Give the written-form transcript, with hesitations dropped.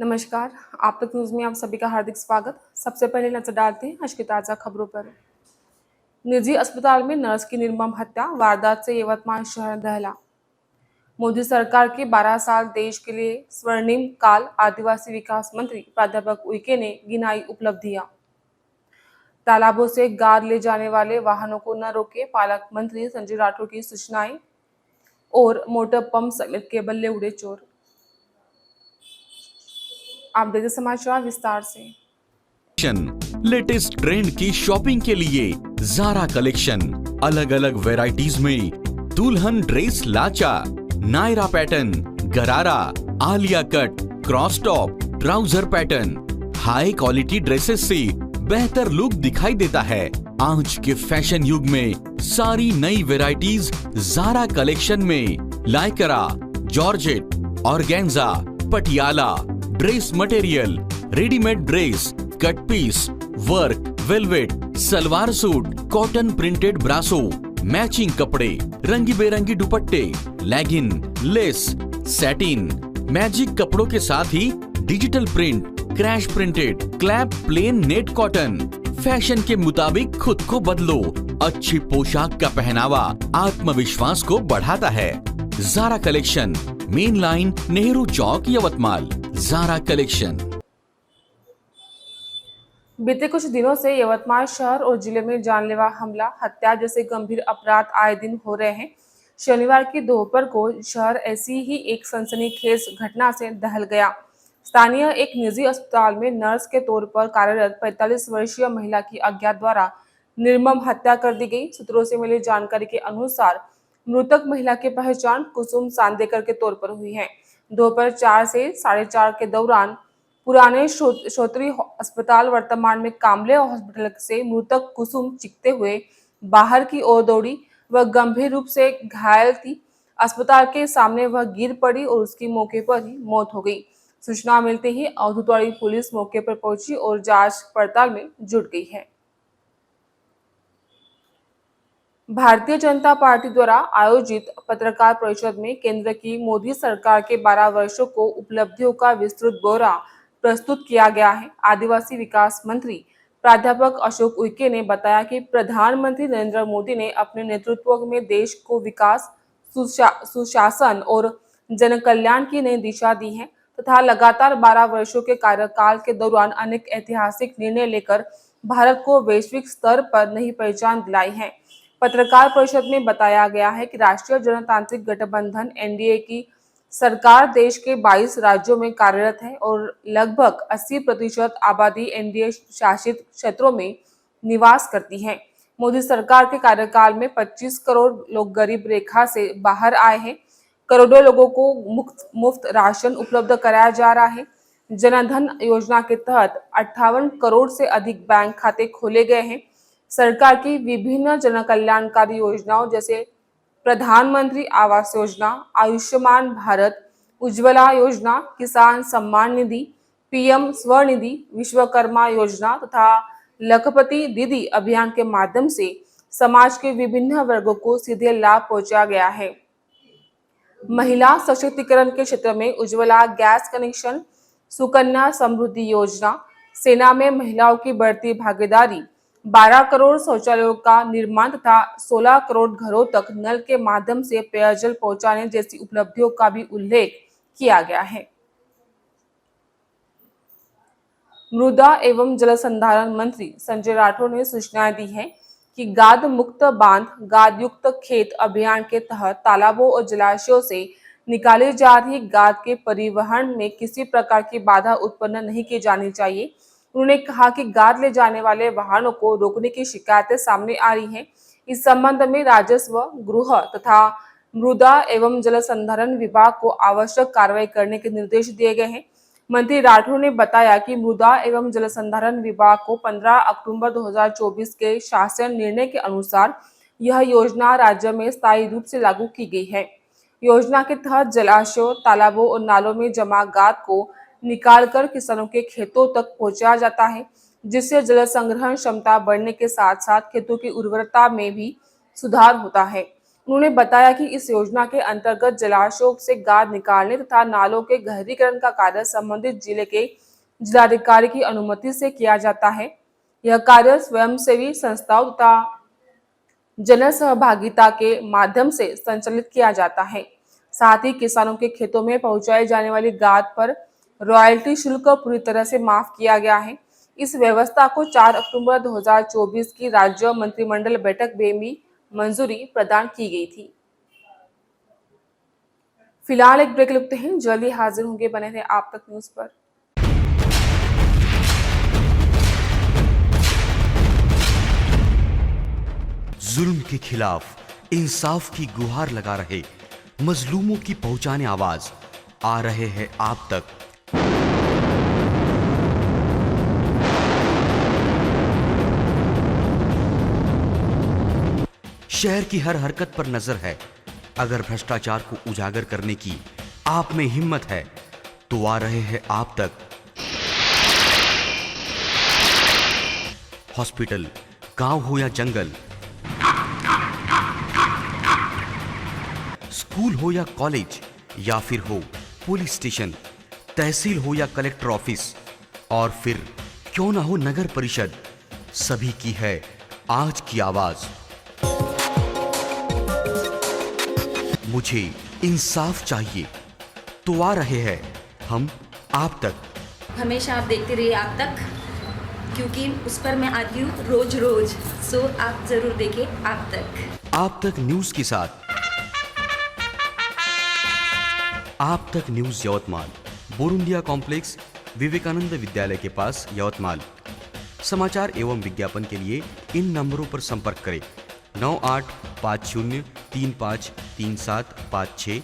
नमस्कार। आप तक न्यूज़ में आप सभी का हार्दिक स्वागत। सबसे पहले नजर डालते हैं आज की ताज़ा खबरों पर। निजी अस्पताल में नर्स की निर्मम हत्या, वारदात से यवतमाल शहर दहला। मोदी सरकार के 12 साल देश के लिए स्वर्णिम काल, आदिवासी विकास मंत्री प्राध्यापक उइके ने गिनाई उपलब्धियां। तालाबों से गाद ले जाने वाले वाहनों को न रोके, पालक मंत्री संजय राठौर की सूचनाएं। और मोटर पंप समेत केबल ले उड़े चोर। आप देखिए समाचार विस्तार से। लेटेस्ट ट्रेंड की शॉपिंग के लिए जारा कलेक्शन, अलग अलग वैरायटीज में दुल्हन ड्रेस लाचा, नायरा पैटर्न, गरारा, Alia cut, cross top, trouser pattern, high quality dresses से बेहतर लुक दिखाई देता है। आज के फैशन युग में सारी नई वैरायटीज जारा कलेक्शन में lycra, georgette, organza, Patiala, dress material, readymade dress, cut piece, work, velvet, salwar suit, cotton printed Brasso, matching कपड़े, रंगी बेरंगी दुपट्टे, लेगिन, लेस, सैटिन, मैजिक कपड़ों के साथ ही digital print, crash printed, clap plain net cotton. Fashion के मुताबिक खुद को बदलो। अच्छी पोशाक का पहनावा आत्मविश्वास को बढ़ाता है। Zara collection, main line, Nehru Chowk, Yavatmal. Zara collection. बीते कुछ दिनों से यवतमाल शहर और जिले में जानलेवा हमला, हत्या जैसे गंभीर अपराध आए दिन हो रहे हैं। शनिवार की दोपहर को शहर ऐसी ही एक सनसनीखेज घटना से दहल गया। स्थानीय एक निजी अस्पताल में नर्स के तौर पर कार्यरत 45 वर्षीय महिला की अज्ञात द्वारा निर्मम हत्या कर दी गई। सूत्रों से मिली जानकारी के अनुसार मृतक महिला की पहचान कुसुम सांदेकर के तौर पर हुई है। दोपहर 4 से 4:30 के दौरान पुराने श्रोत्री अस्पताल, वर्तमान में कामले हॉस्पिटल से मृतक कुसुम चीखते हुए बाहर की ओर दौड़ी। वह गंभीर रूप से घायल थी। अस्पताल के सामने वह गिर पड़ी और उसकी मौके पर ही मौत हो गई। सूचना मिलते ही औद्योगिक पुलिस मौके पर पहुंची और जांच पड़ताल में जुट गई है। भारतीय जनता पार्टी द्वारा आयोजित पत्रकार परिषद में केंद्र की मोदी सरकार के 12 वर्षों को उपलब्धियों का विस्तृत ब्यौरा प्रस्तुत किया गया है। आदिवासी विकास मंत्री प्राध्यापक अशोक उइके ने बताया कि प्रधानमंत्री नरेंद्र मोदी ने अपने नेतृत्व में देश को विकास, सुशासन और जन कल्याण की नई दिशा दी है तथा लगातार 12 वर्षों के कार्यकाल के दौरान अनेक ऐतिहासिक निर्णय लेकर भारत को वैश्विक स्तर पर नई पहचान दिलाई है। पत्रकार परिषद में बताया गया है कि राष्ट्रीय जनतांत्रिक गठबंधन एनडीए की सरकार देश के 22 राज्यों में कार्यरत है और लगभग 80% आबादी एनडीए शासित क्षेत्रों में निवास करती है। मोदी सरकार के कार्यकाल में 25 करोड़ लोग गरीब रेखा से बाहर आए हैं। करोड़ों लोगों को मुफ्त राशन उपलब्ध कराया जा रहा है। जनधन योजना के तहत 58 करोड़ से अधिक बैंक खाते खोले गए हैं। सरकार की विभिन्न जन कल्याणकारी योजनाओं जैसे प्रधानमंत्री आवास योजना, आयुष्मान भारत, उज्ज्वला योजना, किसान सम्मान निधि, पीएम स्वनिधि, विश्वकर्मा योजना तथा लखपति दीदी अभियान के माध्यम से समाज के विभिन्न वर्गों को सीधे लाभ पहुंचाया गया है। महिला सशक्तिकरण के क्षेत्र में उज्ज्वला गैस कनेक्शन, सुकन्या समृद्धि योजना, सेना में महिलाओं की बढ़ती भागीदारी, 12 करोड़ शौचालयों का निर्माण तथा 16 करोड़ घरों तक नल के माध्यम से पेयजल पहुंचाने जैसी उपलब्धियों का भी उल्लेख किया गया है। मृदा एवं जल संधारण मंत्री संजय राठौर ने सूचना दी है कि गाद मुक्त बांध, गाद युक्त खेत अभियान के तहत तालाबों और जलाशयों से निकाली जा रही गाद के परिवहन में किसी प्रकार की बाधा उत्पन्न नहीं की जानी चाहिए। उन्होंने कहा कि गाद ले जाने वाले वाहनों को रोकने की शिकायतें सामने आ रही हैं। इस संबंध में राजस्व, गृह तथा मृदा एवं जल संधारण विभाग को आवश्यक कार्रवाई करने के निर्देश दिए गए हैं। मंत्री राठौर ने बताया कि मृदा एवं जल संधारण विभाग को 15 अक्टूबर 2024 के शासन निर्णय के अनुसार यह योजना राज्य में स्थायी रूप से लागू की गई है। योजना के तहत जलाशयों, तालाबों और नालों में जमा गाद को निकालकर किसानों के खेतों तक पहुंचाया जाता है, जिससे जल संग्रहण क्षमता बढ़ने के साथ साथ खेतों की उर्वरता में भी सुधार होता है। उन्होंने बताया कि इस योजना के अंतर्गत जलाशयों से गाद निकालने तथा नालों के गहरीकरण का कार्य संबंधित जिले के जिलाधिकारी की अनुमति से किया जाता है। यह कार्य स्वयंसेवी संस्थाओं तथा जन सहभागिता के माध्यम से संचालित किया जाता है। साथ ही किसानों के खेतों में पहुंचाई जाने वाली गाद पर रॉयल्टी शुल्क पूरी तरह से माफ किया गया है। इस व्यवस्था को 4 अक्टूबर 2024 की राज्य मंत्रिमंडल बैठक में भी मंजूरी प्रदान की गई थी। फिलहाल एक ब्रेक लेते हैं, जल्दी हाजिर होंगे, बने रहे आप तक न्यूज पर। जुल्म के खिलाफ इंसाफ की गुहार लगा रहे मजलूमों की पहुंचाने आवाज आ रहे हैं आप तक। शहर की हर हरकत पर नजर है। अगर भ्रष्टाचार को उजागर करने की आप में हिम्मत है तो आ रहे हैं आप तक। हॉस्पिटल, गांव हो या जंगल, स्कूल हो या कॉलेज, या फिर हो पुलिस स्टेशन, तहसील हो या कलेक्टर ऑफिस, और फिर क्यों ना हो नगर परिषद, सभी की है आज की आवाज। मुझे इंसाफ चाहिए तो आ रहे हैं हम आप तक। हमेशा आप देखते रहिए आप तक, क्योंकि उस पर मैं आती हूँ रोज रोज। सो आप जरूर देखें आप तक। आप तक न्यूज के साथ आप तक न्यूज यवतमाल, बोरुंडिया कॉम्प्लेक्स, विवेकानंद विद्यालय के पास, यवतमाल। समाचार एवं विज्ञापन के लिए इन नंबरों पर संपर्क करें: 9850353756